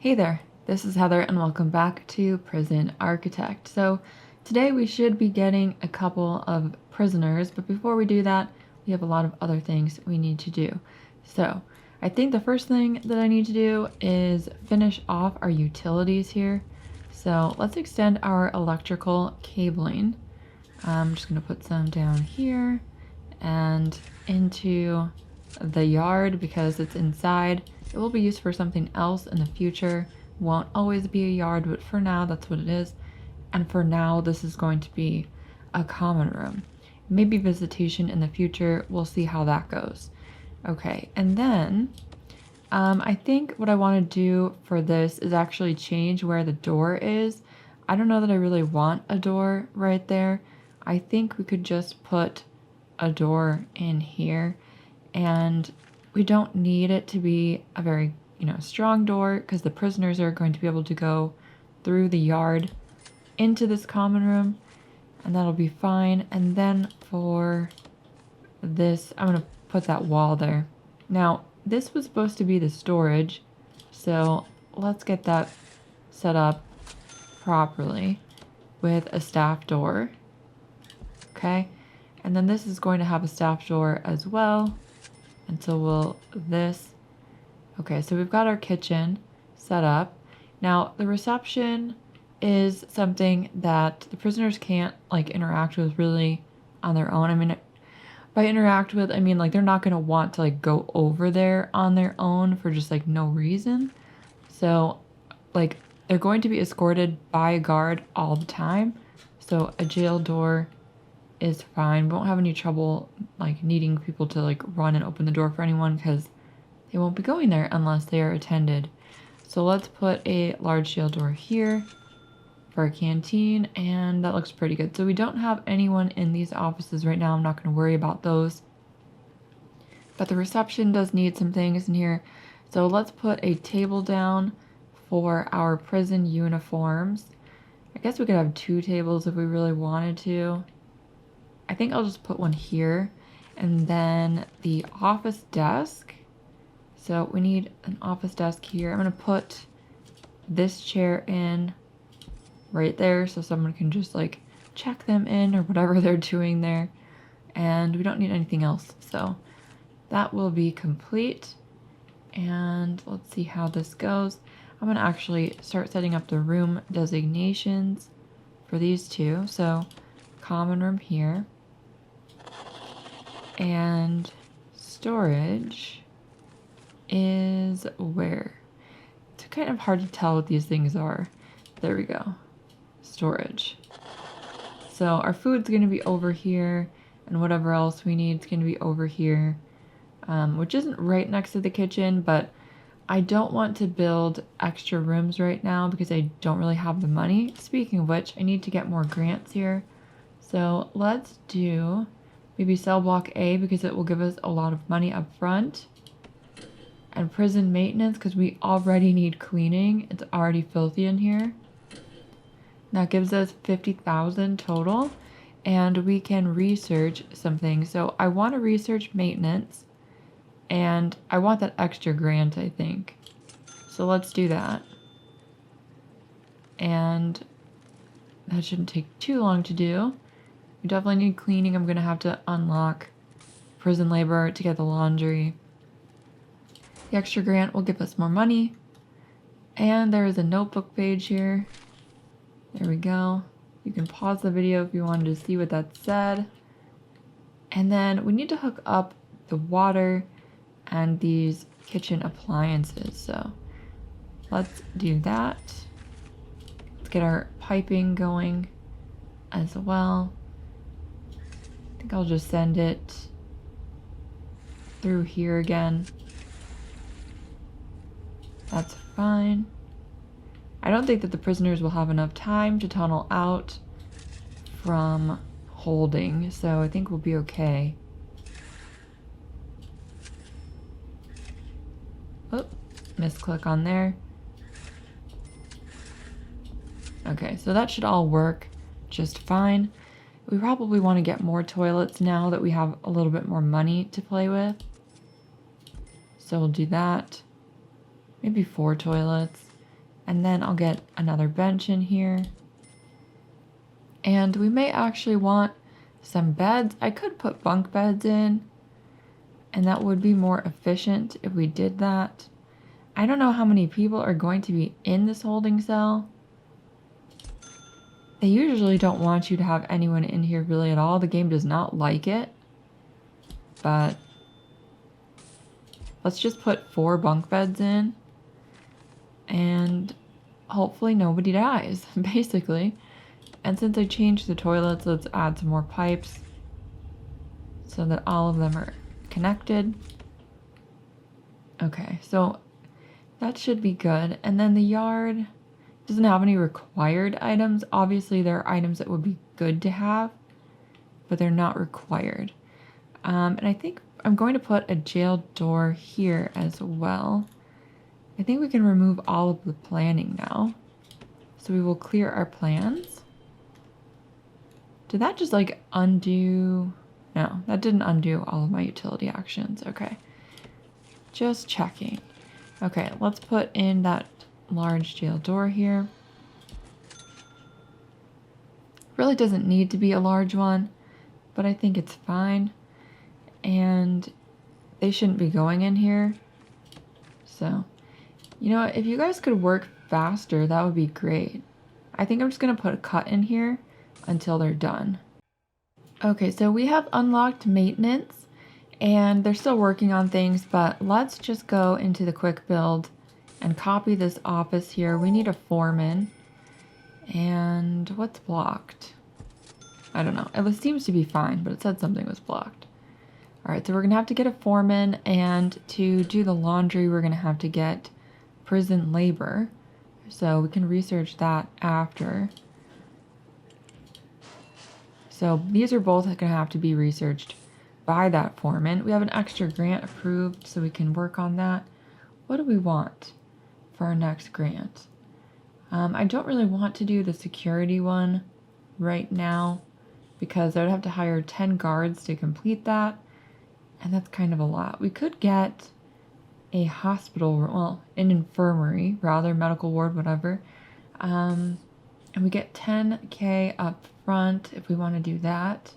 Hey there, this is Heather and welcome back to Prison Architect. So today we should be getting a couple of prisoners, but before we do that, we have a lot of other things we need to do. So I think the first thing that I need to do is finish off our utilities here. So let's extend our electrical cabling. I'm just going to put some down here and into the yard because it's inside. It will be used for something else in the future. Won't always be a yard, but for now that's what it is. And for now this is going to be a common room. Maybe visitation in the future. We'll see how that goes. Okay, and then I think what I want to do for this is actually change where the door is. I don't know that I really want a door right there. I think we could just put a door in here, and we don't need it to be a very, strong door because the prisoners are going to be able to go through the yard into this common room, and that'll be fine. And then for this, I'm going to put that wall there. Now, this was supposed to be the storage, so let's get that set up properly with a staff door. Okay, and then this is going to have a staff door as well. And so we'll this. Okay, so we've got our kitchen set up. Now the reception is something that the prisoners can't interact with really on their own. I mean, by interact with, I mean they're not gonna want to go over there on their own for just no reason. So they're going to be escorted by a guard all the time. So a jail door is fine. We won't have any trouble needing people to run and open the door for anyone because they won't be going there unless they are attended. So let's put a large jail door here for a canteen, and that looks pretty good. So we don't have anyone in these offices right now. I'm not going to worry about those, but the reception does need some things in here. So let's put a table down for our prison uniforms. I guess we could have 2 tables if we really wanted to. I think I'll just put one here, and then the office desk. So we need an office desk here. I'm going to put this chair in right there so someone can just check them in or whatever they're doing there. And we don't need anything else. So that will be complete. And let's see how this goes. I'm going to actually start setting up the room designations for these 2. So common room here. And storage is where? It's kind of hard to tell what these things are. There we go. Storage. So our food's going to be over here, and whatever else we need is going to be over here, which isn't right next to the kitchen, but I don't want to build extra rooms right now because I don't really have the money. Speaking of which, I need to get more grants here. So let's do maybe cell block A because it will give us a lot of money up front. And prison maintenance because we already need cleaning. It's already filthy in here. That gives us 50,000 total. And we can research some things. So I want to research maintenance. And I want that extra grant, I think. So let's do that. And that shouldn't take too long to do. We definitely need cleaning. I'm going to have to unlock prison labor to get the laundry. The extra grant will give us more money. And there is a notebook page here. There we go. You can pause the video if you wanted to see what that said. And then we need to hook up the water and these kitchen appliances. So let's do that. Let's get our piping going as well. I think I'll just send it through here again. That's fine. I don't think that the prisoners will have enough time to tunnel out from holding, so I think we'll be okay. Oh, misclick on there. Okay, so that should all work just fine. We probably want to get more toilets now that we have a little bit more money to play with. So we'll do that. Maybe 4 toilets. And then I'll get another bench in here. And we may actually want some beds. I could put bunk beds in, and that would be more efficient if we did that. I don't know how many people are going to be in this holding cell. They usually don't want you to have anyone in here really at all. The game does not like it. But let's just put 4 bunk beds in. And hopefully nobody dies, basically. And since I changed the toilets, let's add some more pipes so that all of them are connected. Okay, so that should be good. And then the yard doesn't have any required items. Obviously, there are items that would be good to have, but they're not required. And I think I'm going to put a jail door here as well. I think we can remove all of the planning now. So we will clear our plans. Did that just like undo? No, that didn't undo all of my utility actions. Okay. Just checking. Okay, let's put in that large jail door here. Really doesn't need to be a large one, but I think it's fine. And they shouldn't be going in here. So, you know, if you guys could work faster, that would be great. I think I'm just going to put a cut in here until they're done. Okay, so we have unlocked maintenance and they're still working on things, but let's just go into the quick build and copy this office here. We need a foreman. And what's blocked? I don't know. It seems to be fine, but it said something was blocked. All right, so we're gonna have to get a foreman, and to do the laundry, we're gonna have to get prison labor. So we can research that after. So these are both gonna have to be researched by that foreman. We have an extra grant approved, so we can work on that. What do we want for our next grant? I don't really want to do the security one right now because I would have to hire 10 guards to complete that, and that's kind of a lot. We could get a hospital, well, an infirmary, rather, medical ward, whatever. And we get 10K up front if we want to do that.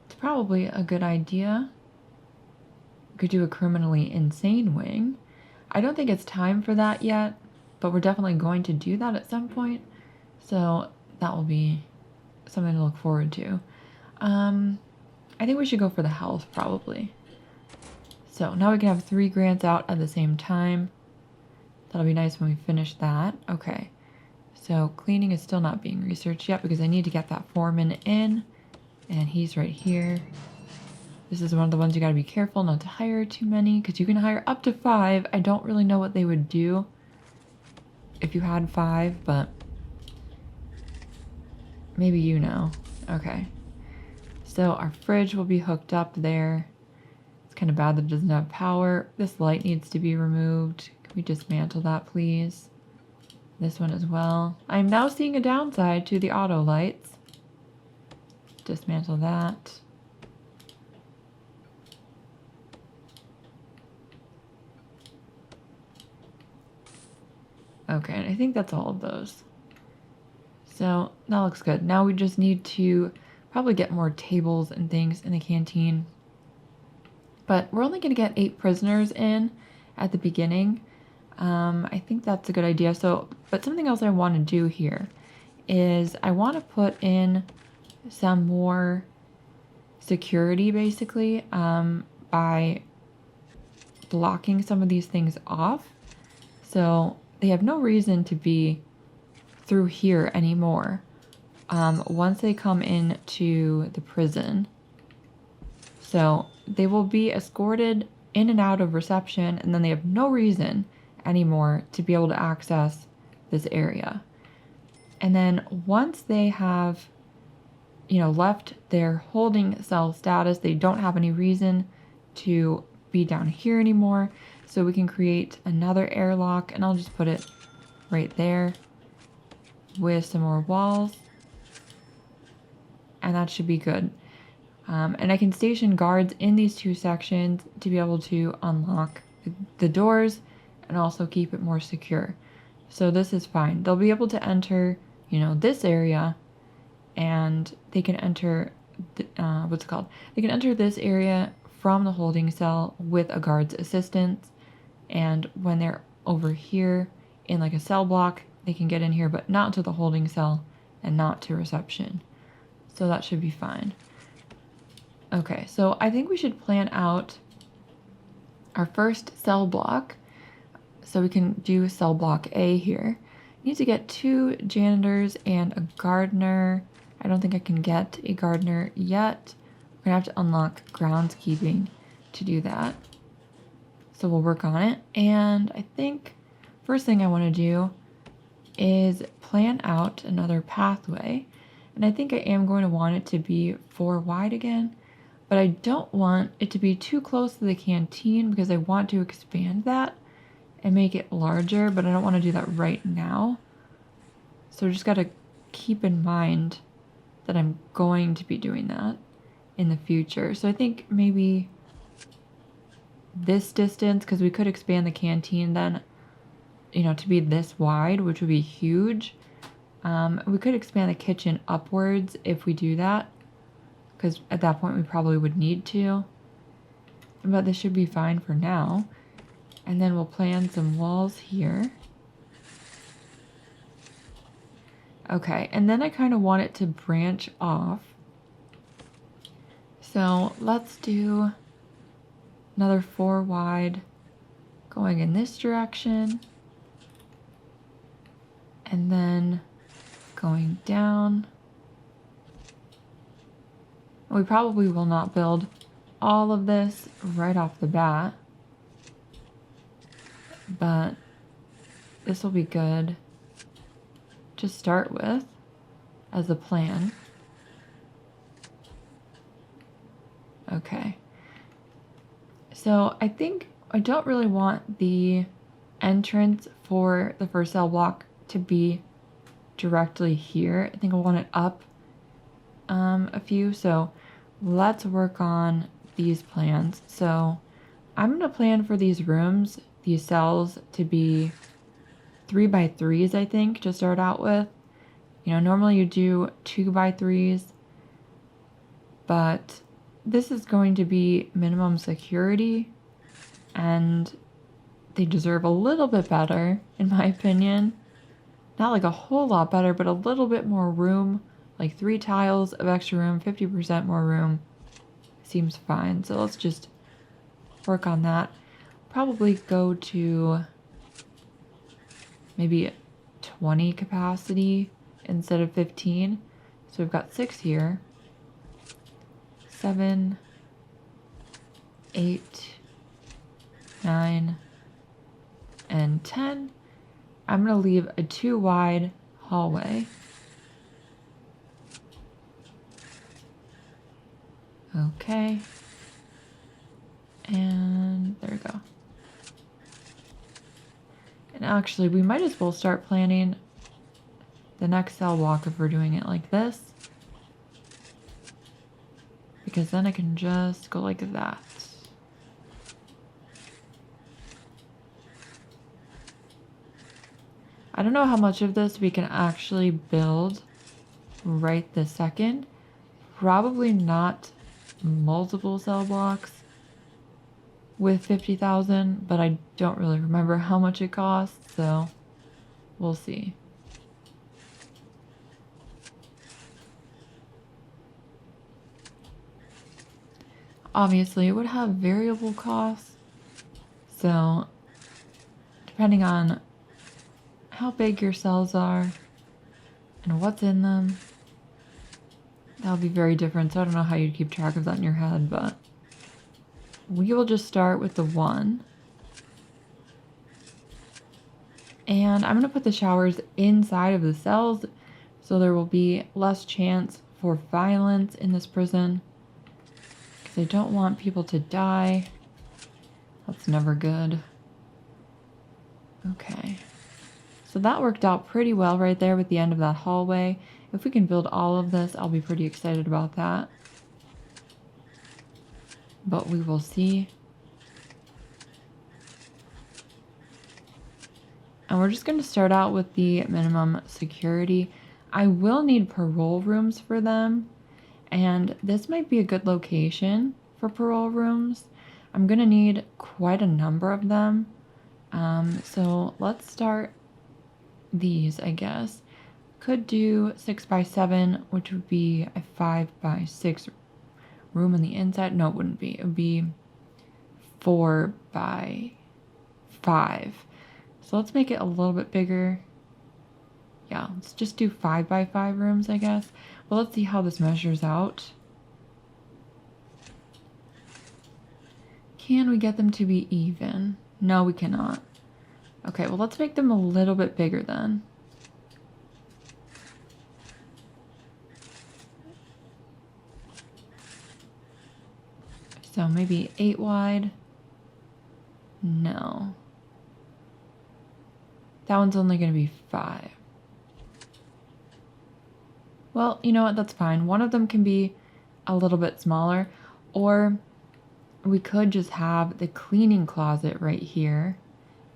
It's probably a good idea. We could do a criminally insane wing. I don't think it's time for that yet, but we're definitely going to do that at some point. So that will be something to look forward to. I think we should go for the health probably. So now we can have 3 grants out at the same time. That'll be nice when we finish that. Okay. So cleaning is still not being researched yet because I need to get that foreman in, and he's right here. This is one of the ones you gotta be careful not to hire too many because you can hire up to 5. I don't really know what they would do if you had 5, but maybe you know. Okay. So our fridge will be hooked up there. It's kind of bad that it doesn't have power. This light needs to be removed. Can we dismantle that, please? This one as well. I'm now seeing a downside to the auto lights. Dismantle that. Okay, and I think that's all of those. So that looks good. Now we just need to probably get more tables and things in the canteen. But we're only going to get 8 prisoners in at the beginning. I think that's a good idea. So, but something else I want to do here is I want to put in some more security basically by blocking some of these things off. So they have no reason to be through here anymore once they come into the prison. So they will be escorted in and out of reception, and then they have no reason anymore to be able to access this area. And then once they have, you know, left their holding cell status, they don't have any reason to be down here anymore. So we can create another airlock, and I'll just put it right there with some more walls, and that should be good. And I can station guards in these 2 sections to be able to unlock the doors and also keep it more secure. So this is fine. They'll be able to enter, you know, this area, and they can enter, what's it called? They can enter this area from the holding cell with a guard's assistance. And when they're over here in like a cell block, they can get in here, but not to the holding cell and not to reception. So that should be fine. Okay, so I think we should plan out our first cell block. So we can do cell block A here. Need to get 2 janitors and a gardener. I don't think I can get a gardener yet. We're gonna have to unlock groundskeeping to do that. So we'll work on it. And I think first thing I want to do is plan out another pathway. And I think I am going to want it to be 4 wide again, but I don't want it to be too close to the canteen because I want to expand that and make it larger, but I don't want to do that right now. So just got to keep in mind that I'm going to be doing that in the future. So I think maybe this distance, because we could expand the canteen then, you know, to be this wide, which would be huge. We could expand the kitchen upwards if we do that, because at that point we probably would need to. But this should be fine for now. And then we'll plan some walls here. Okay, and then I kind of want it to branch off. So let's do another 4 wide going in this direction. And then going down. We probably will not build all of this right off the bat, but this will be good to start with as a plan. Okay. So I think I don't really want the entrance for the first cell block to be directly here. I think I want it up a few. So let's work on these plans. So I'm going to plan for these rooms, these cells, to be 3x3s, I think, to start out with. You know, normally you do 2x3s, but this is going to be minimum security, and they deserve a little bit better, in my opinion. Not like a whole lot better, but a little bit more room, like 3 tiles of extra room, 50% more room. Seems fine. So let's just work on that. Probably go to maybe 20 capacity instead of 15. So we've got 6 here. 7, 8, 9, and 10. I'm going to leave a 2 wide hallway. Okay. And there we go. And actually, we might as well start planning the next cell block if we're doing it like this, because then I can just go like that. I don't know how much of this we can actually build right this second. Probably not multiple cell blocks with 50,000, but I don't really remember how much it costs, so we'll see. Obviously, it would have variable costs, so depending on how big your cells are and what's in them, that'll be very different. So I don't know how you'd keep track of that in your head, but we will just start with the 1. And I'm going to put the showers inside of the cells so there will be less chance for violence in this prison, because I don't want people to die. That's never good. Okay. So that worked out pretty well right there with the end of that hallway. If we can build all of this, I'll be pretty excited about that. But we will see. And we're just going to start out with the minimum security. I will need parole rooms for them, and this might be a good location for parole rooms. I'm going to need quite a number of them. So let's start these, I guess. Could do 6x7, which would be a 5x6 room on the inside. No, it wouldn't be. It would be 4x5. So let's make it a little bit bigger. Yeah, let's just do 5x5 rooms, I guess. Well, let's see how this measures out. Can we get them to be even? No, we cannot. Okay, well, let's make them a little bit bigger then. So maybe 8 wide. No. That one's only going to be 5. Well, you know what? That's fine. One of them can be a little bit smaller, or we could just have the cleaning closet right here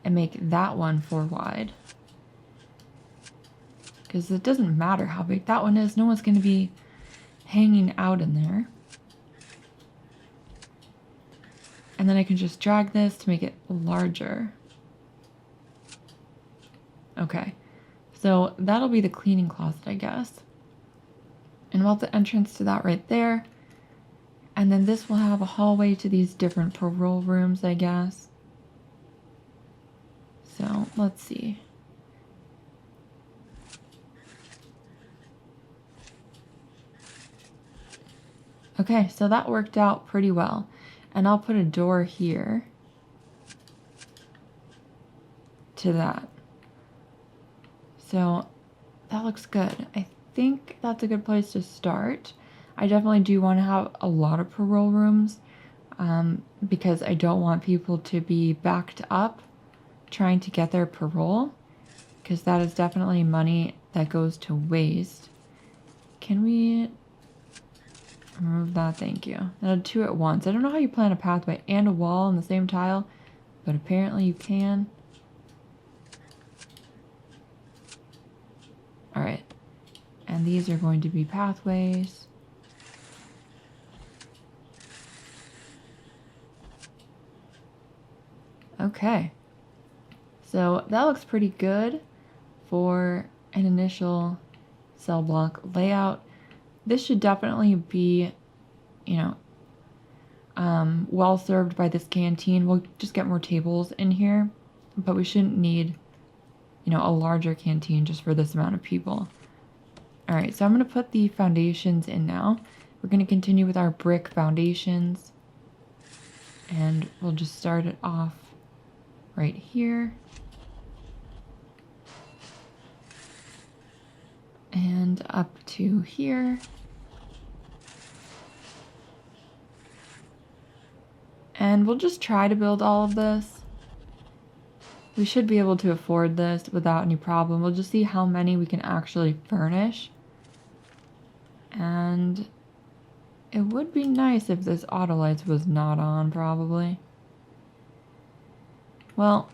and make that one 4 wide. Because it doesn't matter how big that one is. No one's going to be hanging out in there. And then I can just drag this to make it larger. Okay, so that'll be the cleaning closet, I guess. And we'll have the entrance to that right there. And then this will have a hallway to these different parole rooms, I guess. So let's see. Okay, so that worked out pretty well. And I'll put a door here to that. So that looks good. I think that's a good place to start. I definitely do want to have a lot of parole rooms because I don't want people to be backed up trying to get their parole, because that is definitely money that goes to waste. Can we remove that? Thank you. And 2 at once. I don't know how you plan a pathway and a wall on the same tile, but apparently you can. All right. And these are going to be pathways. Okay. So that looks pretty good for an initial cell block layout. This should definitely be, you know, well served by this canteen. We'll just get more tables in here, but we shouldn't need, you know, a larger canteen just for this amount of people. All right, so I'm going to put the foundations in now. We're going to continue with our brick foundations, and we'll just start it off right here. And up to here. And we'll just try to build all of this. We should be able to afford this without any problem. We'll just see how many we can actually furnish. And it would be nice if this auto lights was not on, probably. Well,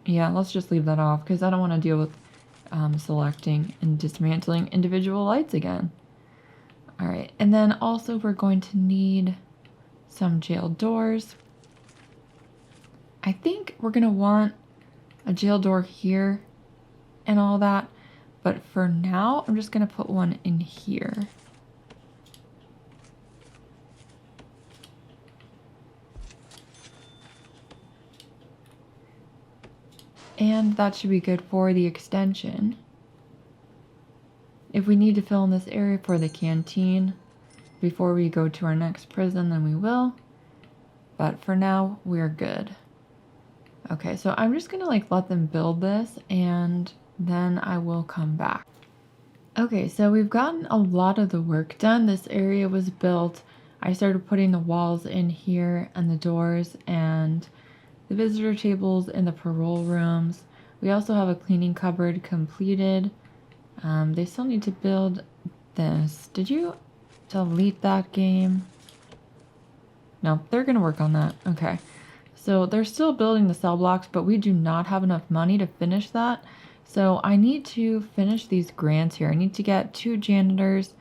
yeah, let's just leave that off because I don't want to deal with selecting and dismantling individual lights again. All right, and then also we're going to need some jail doors. I think we're going to want a jail door here and all that, but for now, I'm just going to put one in here. And that should be good for the extension. If we need to fill in this area for the canteen before we go to our next prison, then we will. But for now, we're good. Okay, so I'm just gonna let them build this and then I will come back. Okay, so we've gotten a lot of the work done. This area was built. I started putting the walls in here and the doors and the visitor tables in the parole rooms. We also have a cleaning cupboard completed. They still need to build this. Did you delete that game? No, they're gonna work on that. Okay. So they're still building the cell blocks, but we do not have enough money to finish that. So I need to finish these grants here. I need to get 2 janitors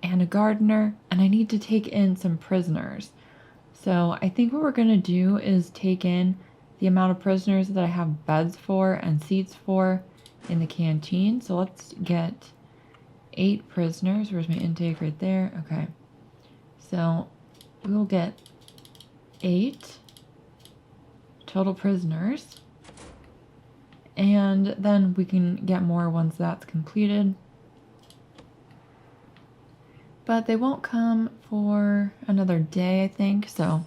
and a gardener, and I need to take in some prisoners. So I think what we're going to do is take in the amount of prisoners that I have beds for and seats for in the canteen. So let's get 8 prisoners. Where's my intake? Right there. Okay. So we'll get 8 total prisoners. And then we can get more once that's completed. But they won't come for another day, I think. So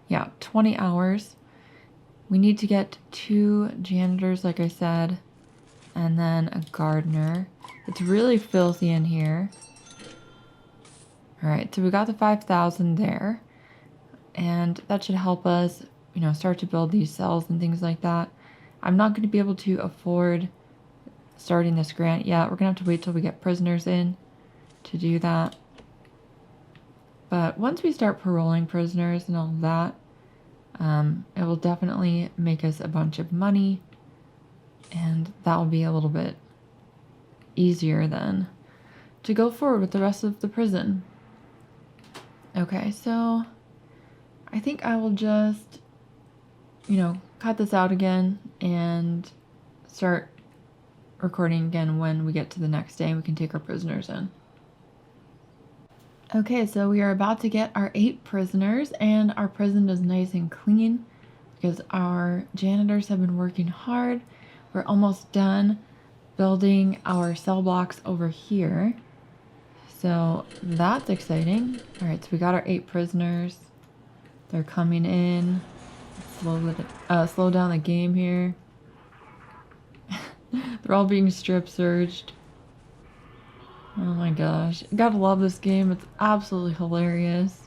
yeah, 20 hours. We need to get 2 janitors, like I said, and then a gardener. It's really filthy in here. All right, so we got the 5,000 there, and that should help us, you know, start to build these cells and things like that. I'm not going to be able to afford starting this grant yet. We're going to have to wait till we get prisoners in to do that. But once we start paroling prisoners and all of that, it will definitely make us a bunch of money, and that will be a little bit easier then to go forward with the rest of the prison. Okay, so I think I will just, you know, cut this out again and start recording again when we get to the next day and we can take our prisoners in. Okay, so we are about to get our 8 prisoners, and our prison is nice and clean because our janitors have been working hard. We're almost done building our cell blocks over here. So that's exciting. All right, so we got our 8 prisoners. They're coming in. Slow down the game here. They're all being strip searched. Oh my gosh. Gotta love this game. It's absolutely hilarious.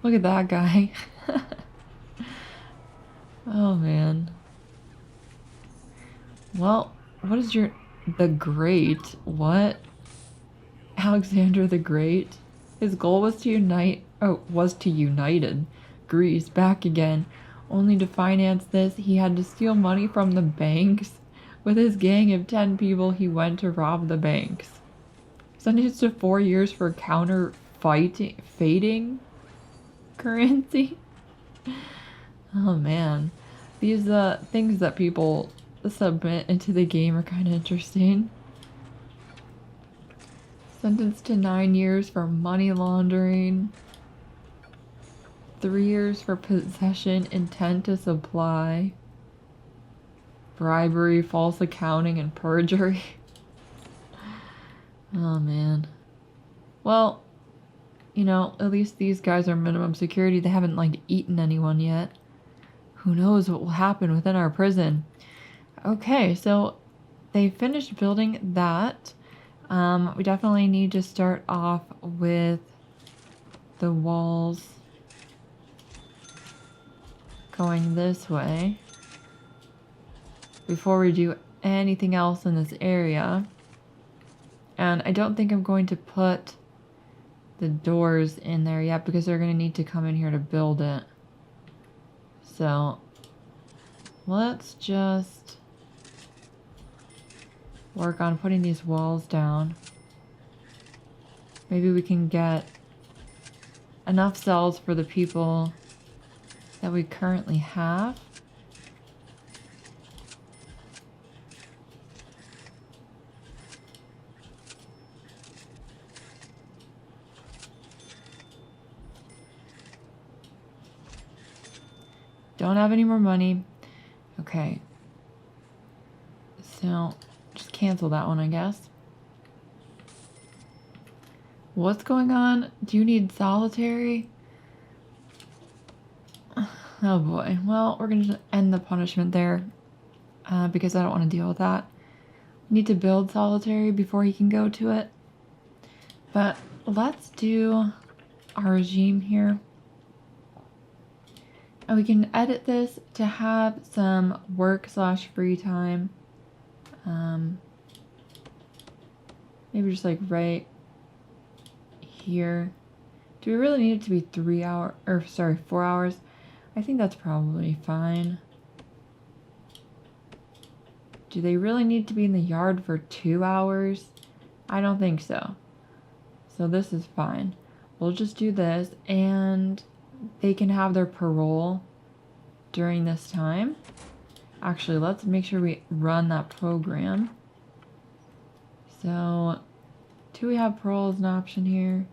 Look at that guy. Oh man. Well, what is the Great? What? Alexander the Great? His goal was to united Greece back again. Only to finance this, he had to steal money from the banks. With his gang of 10 people, he went to rob the banks. Sentenced to 4 years for fading currency. Oh man, these things that people submit into the game are kind of interesting. Sentenced to 9 years for money laundering. 3 years for possession, intent to supply, bribery, false accounting, and perjury. Oh man. Well, you know, at least these guys are minimum security. They haven't, like, eaten anyone yet. Who knows what will happen within our prison. Okay, so they finished building that. We definitely need to start off with the walls going this way before we do anything else in this area. And I don't think I'm going to put the doors in there yet because they're going to need to come in here to build it. So let's just work on putting these walls down. Maybe we can get enough cells for the people that we currently have. Don't have any more money. Okay. So just cancel that one, I guess. What's going on? Do you need solitary? Oh boy. Well, we're going to end the punishment there because I don't want to deal with that. We need to build solitary before he can go to it. But let's do our regime here. And we can edit this to have some work/free time. Maybe just like right here. Do we really need it to be 4 hours? I think that's probably fine. Do they really need to be in the yard for 2 hours? I don't think so. So this is fine. We'll just do this, and they can have their parole during this time. Actually, let's make sure we run that program. So, do we have parole as an option here?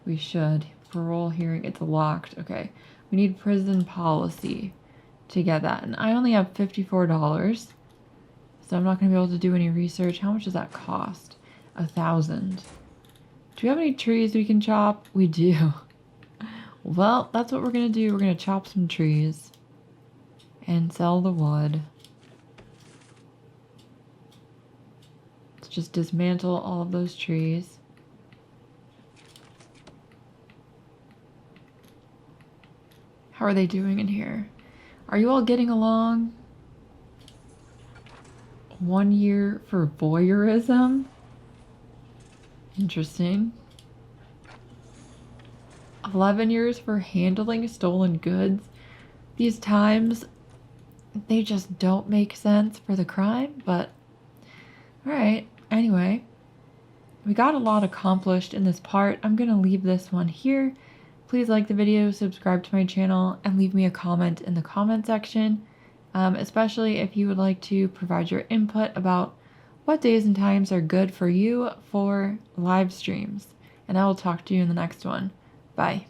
We should. Parole hearing, it's locked. Okay. We need prison policy to get that. And I only have $54. So I'm not going to be able to do any research. How much does that cost? 1,000. Do we have any trees we can chop? We do. Well, that's what we're going to do. We're going to chop some trees and sell the wood. Let's just dismantle all of those trees. How are they doing in here? Are you all getting along? 1 year for voyeurism? Interesting. 11 years for handling stolen goods. These times, they just don't make sense for the crime, but alright. Anyway, we got a lot accomplished in this part. I'm going to leave this one here. Please like the video, subscribe to my channel, and leave me a comment in the comment section, especially if you would like to provide your input about what days and times are good for you for live streams. And I will talk to you in the next one. Bye.